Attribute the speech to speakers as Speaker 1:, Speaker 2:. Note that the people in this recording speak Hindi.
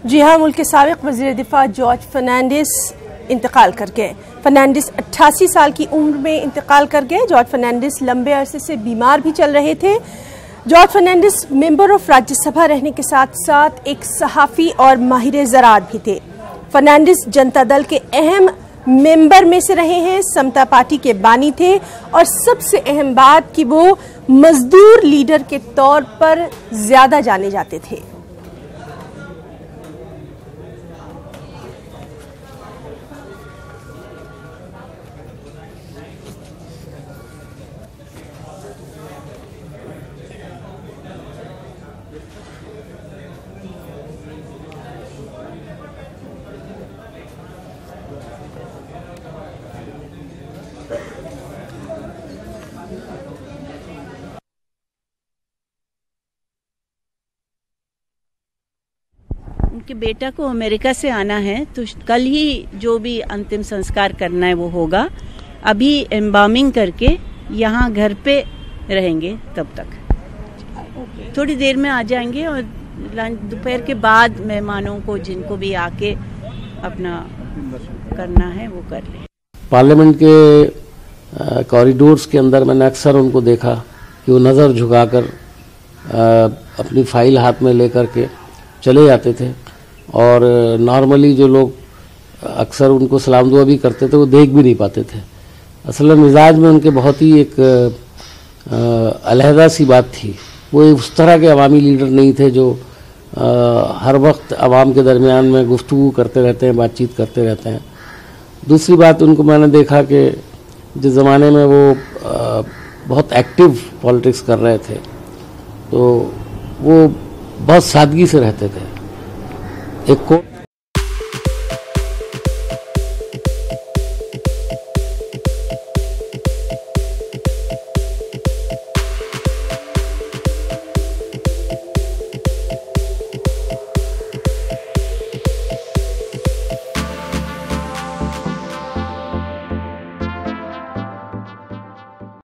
Speaker 1: जी हाँ, मुल्क के साबिक वज़ीर दिफा जॉर्ज फर्नांडिस इंतकाल कर गए। फर्नांडिस 88 साल की उम्र में इंतकाल कर गए। जॉर्ज फर्नांडिस लंबे अरसे से बीमार भी चल रहे थे। जॉर्ज फर्नांडिस मेंबर ऑफ राज्यसभा रहने के साथ साथ एक सहाफ़ी और माहिर ज़राअत भी थे। फर्नांडिस जनता दल के अहम मेंबर में से रहे हैं, समता पार्टी के बानी थे और सबसे अहम बात कि वो मजदूर लीडर के तौर पर ज़्यादा जाने जाते थे।
Speaker 2: उनके बेटा को अमेरिका से आना है, तो कल ही जो भी अंतिम संस्कार करना है वो होगा। अभी एम्बामिंग करके यहाँ घर पे रहेंगे तब तक। थोड़ी देर में आ जाएंगे और दोपहर के बाद मेहमानों को जिनको भी आके अपना करना है वो कर लें।
Speaker 3: पार्लियामेंट के कॉरिडोर्स के अंदर मैंने अक्सर उनको देखा कि वो नज़र झुकाकर अपनी फाइल हाथ में लेकर के चले जाते थे और नॉर्मली जो लोग अक्सर उनको सलाम दुआ भी करते थे वो देख भी नहीं पाते थे। असल में मिजाज में उनके बहुत ही एक अलहदा सी बात थी। वो उस तरह के अवामी लीडर नहीं थे जो हर वक्त आवाम के दरमियान में गुफ्तगू करते रहते हैं, बातचीत करते रहते हैं। दूसरी बात, उनको मैंने देखा कि जिस ज़माने में वो बहुत एक्टिव पॉलिटिक्स कर रहे थे तो वो बहुत सादगी से रहते थे। एक